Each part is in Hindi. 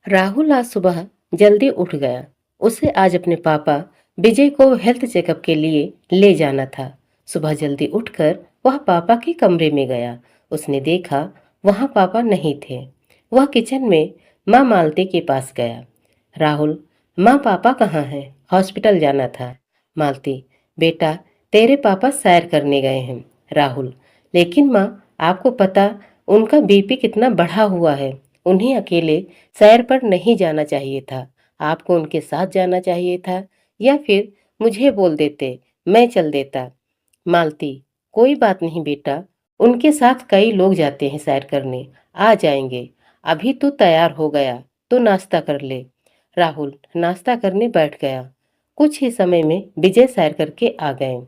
राहुल आज सुबह जल्दी उठ गया। उसे आज अपने पापा विजय को हेल्थ चेकअप के लिए ले जाना था। सुबह जल्दी उठकर वह पापा के कमरे में गया। उसने देखा वहां पापा नहीं थे। वह किचन में माँ मालती के पास गया। राहुल, माँ पापा कहाँ हैं? हॉस्पिटल जाना था। मालती, बेटा तेरे पापा सैर करने गए हैं। राहुल, लेकिन माँ आपको पता उनका बीपी कितना बढ़ा हुआ है। उन्हें अकेले सैर पर नहीं जाना चाहिए था। आपको उनके साथ जाना चाहिए था या फिर मुझे बोल देते, मैं चल देता। मालती, कोई बात नहीं बेटा, उनके साथ कई लोग जाते हैं सैर करने, आ जाएंगे। अभी तू तैयार हो गया तो नाश्ता कर ले। राहुल नाश्ता करने बैठ गया। कुछ ही समय में विजय सैर करके आ गए।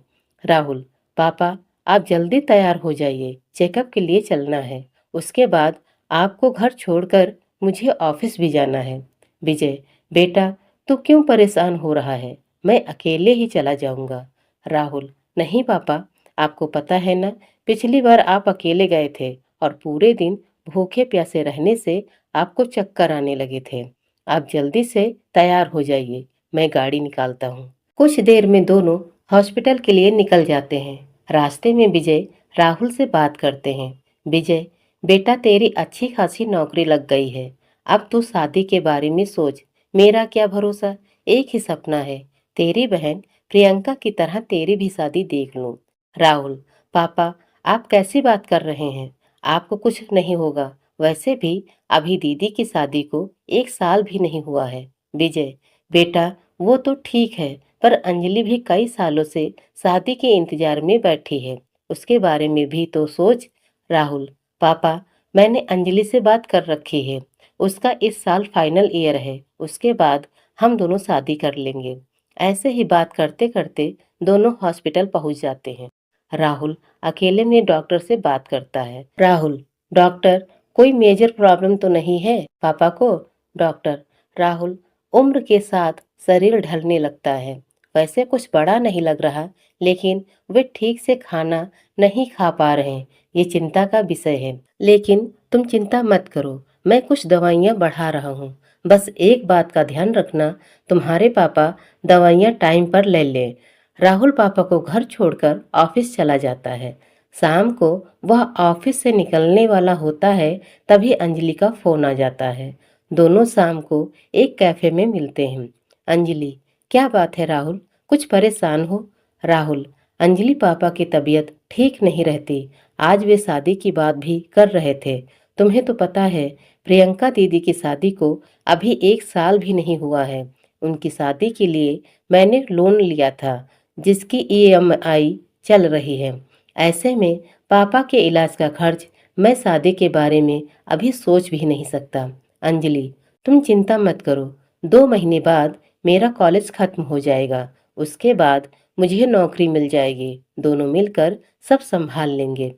राहुल, पापा आप जल्दी तैयार हो जाइए, चेकअप के लिए चलना है। उसके बाद आपको घर छोड़कर मुझे ऑफिस भी जाना है। विजय, बेटा तू क्यों परेशान हो रहा है? मैं अकेले ही चला जाऊंगा। राहुल, नहीं पापा, आपको पता है ना, पिछली बार आप अकेले गए थे और पूरे दिन भूखे प्यासे रहने से आपको चक्कर आने लगे थे। आप जल्दी से तैयार हो जाइए, मैं गाड़ी निकालता हूँ। कुछ देर में दोनों हॉस्पिटल के लिए निकल जाते हैं। रास्ते में विजय राहुल से बात करते हैं। विजय, बेटा तेरी अच्छी खासी नौकरी लग गई है। अब तू शादी के बारे में सोच। मेरा क्या भरोसा, एक ही सपना है, तेरी बहन प्रियंका की तरह तेरी भी शादी देख लूं। राहुल, पापा आप कैसी बात कर रहे हैं? आपको कुछ नहीं होगा। वैसे भी अभी दीदी की शादी को 1 साल भी नहीं हुआ है। विजय, बेटा वो तो ठीक है, पर अंजलि भी कई सालों से शादी के इंतजार में बैठी है। उसके बारे में भी तो सोच। राहुल, पापा मैंने अंजलि से बात कर रखी है। उसका इस साल फाइनल ईयर है, उसके बाद हम दोनों शादी कर लेंगे। ऐसे ही बात करते करते दोनों हॉस्पिटल पहुंच जाते हैं। राहुल अकेले में डॉक्टर से बात करता है। राहुल, डॉक्टर कोई मेजर प्रॉब्लम तो नहीं है पापा को? डॉक्टर, राहुल उम्र के साथ शरीर ढलने लगता है। वैसे कुछ बड़ा नहीं लग रहा, लेकिन वे ठीक से खाना नहीं खा पा रहे हैं। ये चिंता का विषय है। लेकिन तुम चिंता मत करो, मैं कुछ दवाइयाँ बढ़ा रहा हूँ। बस एक बात का ध्यान रखना, तुम्हारे पापा दवाइयाँ टाइम पर ले लें। राहुल पापा को घर छोड़कर ऑफिस चला जाता है। शाम को वह ऑफिस से निकलने वाला होता है, तभी अंजलि का फोन आ जाता है। दोनों शाम को एक कैफे में मिलते हैं। अंजलि, क्या बात है राहुल, कुछ परेशान हो? राहुल, अंजलि पापा की तबीयत ठीक नहीं रहती। आज वे शादी की बात भी कर रहे थे। तुम्हें तो पता है प्रियंका दीदी की शादी को अभी 1 साल भी नहीं हुआ है। उनकी शादी के लिए मैंने लोन लिया था, जिसकी ईएमआई चल रही है। ऐसे में पापा के इलाज का खर्च, मैं शादी के बारे में अभी सोच भी नहीं सकता। अंजलि, तुम चिंता मत करो, 2 महीने बाद मेरा कॉलेज खत्म हो जाएगा। उसके बाद मुझे नौकरी मिल जाएगी, दोनों मिलकर सब संभाल लेंगे।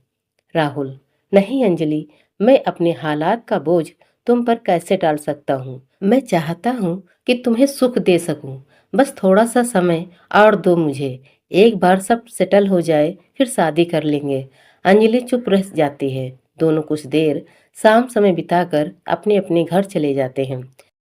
राहुल, नहीं अंजलि, मैं अपने हालात का बोझ तुम पर कैसे डाल सकता हूँ? मैं चाहता हूँ कि तुम्हें सुख दे सकूँ। बस थोड़ा सा समय और दो मुझे। एक बार सब सेटल हो जाए फिर शादी कर लेंगे। अंजलि चुप रह जाती है। दोनों कुछ देर शाम समय बिताकर अपने अपने घर चले जाते हैं।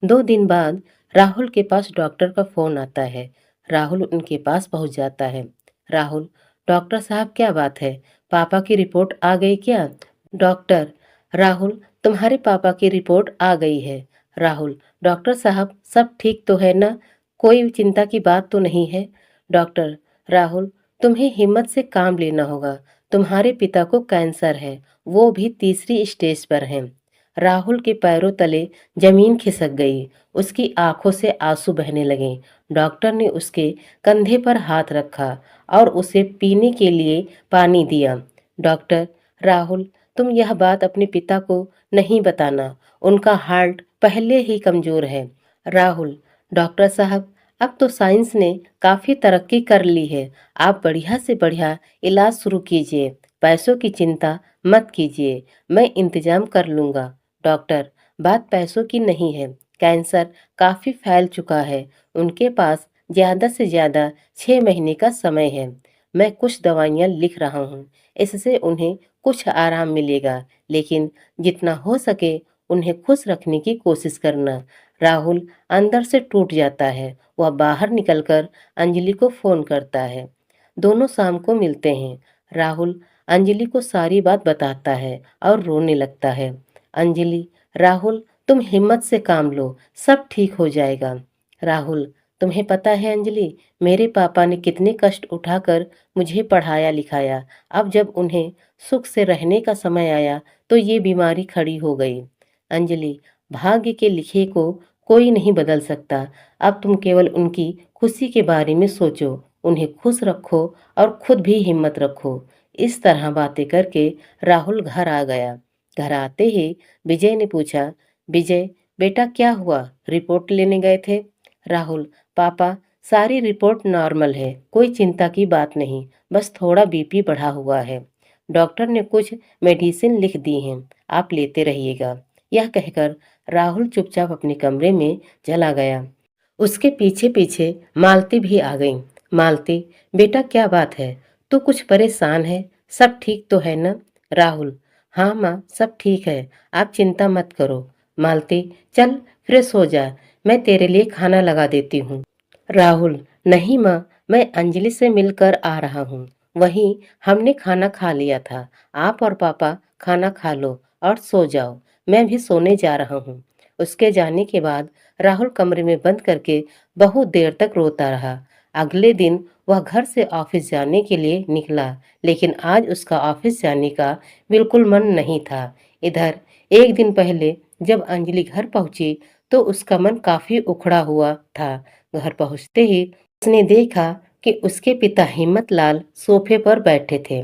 2 दिन बाद राहुल के पास डॉक्टर का फोन आता है। राहुल उनके पास पहुंच जाता है। राहुल, डॉक्टर साहब क्या बात है, पापा की रिपोर्ट आ गई क्या? डॉक्टर, राहुल तुम्हारे पापा की रिपोर्ट आ गई है। राहुल, डॉक्टर साहब सब ठीक तो है ना? कोई चिंता की बात तो नहीं है? डॉक्टर, राहुल तुम्हें हिम्मत से काम लेना होगा। तुम्हारे पिता को कैंसर है, वो भी तीसरी स्टेज पर है। राहुल के पैरों तले जमीन खिसक गई। उसकी आंखों से आंसू बहने लगे। डॉक्टर ने उसके कंधे पर हाथ रखा और उसे पीने के लिए पानी दिया। डॉक्टर, राहुल तुम यह बात अपने पिता को नहीं बताना, उनका हार्ट पहले ही कमजोर है। राहुल, डॉक्टर साहब अब तो साइंस ने काफी तरक्की कर ली है। आप बढ़िया से बढ़िया इलाज शुरू कीजिए, पैसों की चिंता मत कीजिए, मैं इंतजाम कर लूंगा। डॉक्टर, बात पैसों की नहीं है, कैंसर काफी फैल चुका है। उनके पास ज्यादा से ज्यादा 6 महीने का समय है। मैं कुछ दवाइयाँ लिख रहा हूँ, इससे उन्हें कुछ आराम मिलेगा, लेकिन जितना हो सके उन्हें खुश रखने की कोशिश करना। राहुल अंदर से टूट जाता है। वह बाहर निकलकर अंजलि को फोन करता है। दोनों शाम को मिलते हैं। राहुल अंजलि को सारी बात बताता है और रोने लगता है। अंजलि, राहुल तुम हिम्मत से काम लो, सब ठीक हो जाएगा। राहुल, तुम्हें पता है अंजलि, मेरे पापा ने कितने कष्ट उठाकर मुझे पढ़ाया लिखाया। अब जब उन्हें सुख से रहने का समय आया तो ये बीमारी खड़ी हो गई। अंजलि, भाग्य के लिखे को कोई नहीं बदल सकता। अब तुम केवल उनकी खुशी के बारे में सोचो, उन्हें खुश रखो और खुद भी हिम्मत रखो। इस तरह बातें करके राहुल घर आ गया। घर आते ही विजय ने पूछा, विजय बेटा क्या हुआ, रिपोर्ट लेने गए थे? राहुल, पापा सारी रिपोर्ट नॉर्मल है, कोई चिंता की बात नहीं, बस थोड़ा बीपी बढ़ा हुआ है। डॉक्टर ने कुछ मेडिसिन लिख दी हैं, आप लेते रहिएगा। यह कहकर राहुल चुपचाप अपने कमरे में चला गया। उसके पीछे पीछे मालती भी आ गई। मालती, बेटा क्या बात है, तू कुछ परेशान है? सब ठीक तो है ना? राहुल, हाँ माँ सब ठीक है, आप चिंता मत करो। मालती, चल फ्रेश हो जा, मैं तेरे लिए खाना लगा देती हूँ। राहुल, नहीं माँ, मैं अंजलि से मिलकर आ रहा हूँ, वहीं हमने खाना खा लिया था। आप और पापा खाना खा लो और सो जाओ, मैं भी सोने जा रहा हूँ। उसके जाने के बाद राहुल कमरे में बंद करके बहुत देर तक रोता रहा। अगले दिन वह घर से ऑफिस जाने के लिए निकला, लेकिन आज उसका ऑफिस जाने का बिल्कुल मन नहीं था। इधर एक दिन पहले जब अंजलि घर पहुंची तो उसका मन काफी उखड़ा हुआ था। घर पहुंचते ही उसने देखा कि उसके पिता हिम्मत लाल सोफे पर बैठे थे।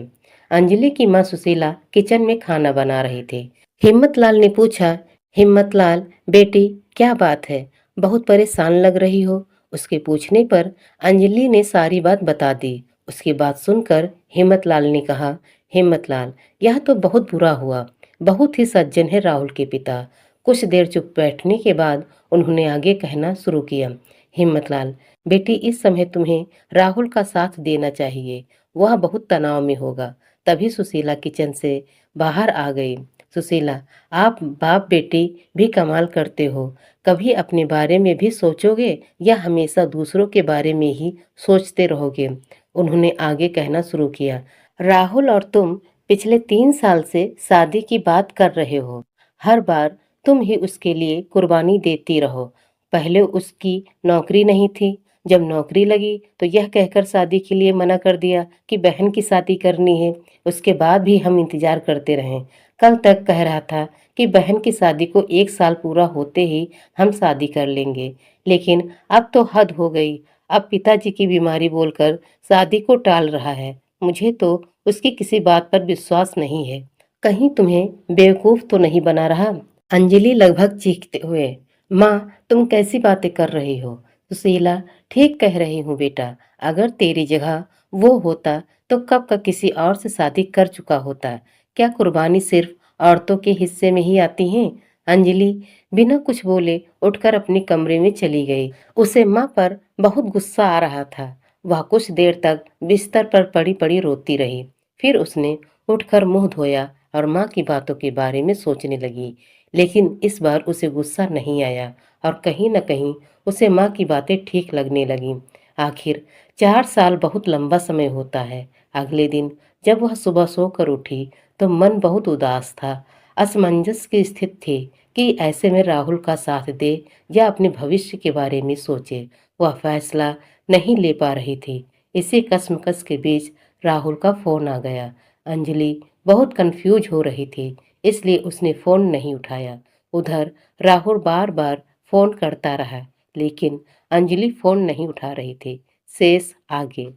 अंजलि की मां सुशीला किचन में खाना बना रही थी। हिम्मत लाल ने पूछा, हिम्मत लाल बेटी क्या बात है, बहुत परेशान लग रही हो? उसके पूछने पर अंजलि ने सारी बात बता दी। उसकी बात सुनकर हिम्मत लाल ने कहा, हिम्मत लाल यह तो बहुत बुरा हुआ, बहुत ही सज्जन है राहुल के पिता। कुछ देर चुप बैठने के बाद उन्होंने आगे कहना शुरू किया, हिम्मतलाल बेटी इस समय तुम्हें राहुल का साथ देना चाहिए, वह बहुत तनाव में होगा। तभी सुशीला किचन से बाहर आ गई। सुशीला, आप बाप बेटी भी कमाल करते हो, कभी अपने बारे में भी सोचोगे या हमेशा दूसरों के बारे में ही सोचते रहोगे? उन्होंने आगे कहना शुरू किया, राहुल और तुम पिछले 3 साल से शादी की बात कर रहे हो, हर बार तुम ही उसके लिए कुर्बानी देती रहो। पहले उसकी नौकरी नहीं थी, जब नौकरी लगी तो यह कहकर शादी के लिए मना कर दिया कि बहन की शादी करनी है। उसके बाद भी हम इंतजार करते रहे, कल तक कह रहा था कि बहन की शादी को 1 साल पूरा होते ही हम शादी कर लेंगे, लेकिन अब तो हद हो गई। अब पिताजी की बीमारी बोलकर शादी को टाल रहा है। मुझे तो उसकी किसी बात पर विश्वास नहीं है, कहीं तुम्हें बेवकूफ तो नहीं बना रहा? अंजलि लगभग चीखते हुए, माँ तुम कैसी बातें कर रही हो? सुशीला, ठीक कह रही हूँ बेटा, अगर तेरी जगह वो होता तो कब का किसी और से शादी कर चुका होता। क्या कुर्बानी सिर्फ औरतों के हिस्से में ही आती है? अंजलि बिना कुछ बोले उठकर अपने कमरे में चली गई। उसे माँ पर बहुत गुस्सा आ रहा था। वह कुछ देर तक बिस्तर पर पड़ी पड़ी रोती रही। फिर उसने उठकर मुंह धोया और माँ की बातों के बारे में सोचने लगी। लेकिन इस बार उसे गुस्सा नहीं आया और कहीं न कहीं उसे माँ की बातें ठीक लगने लगीं। आखिर 4 साल बहुत लंबा समय होता है। अगले दिन जब वह सुबह सोकर उठी तो मन बहुत उदास था। असमंजस की स्थिति थी कि ऐसे में राहुल का साथ दे या अपने भविष्य के बारे में सोचे। वह फैसला नहीं ले पा रही थी। इसी कश्मकश के बीच राहुल का फोन आ गया। अंजलि बहुत कंफ्यूज हो रही थी, इसलिए उसने फोन नहीं उठाया। उधर राहुल बार बार फोन करता रहा, लेकिन अंजलि फोन नहीं उठा रही थी। शेष आगे।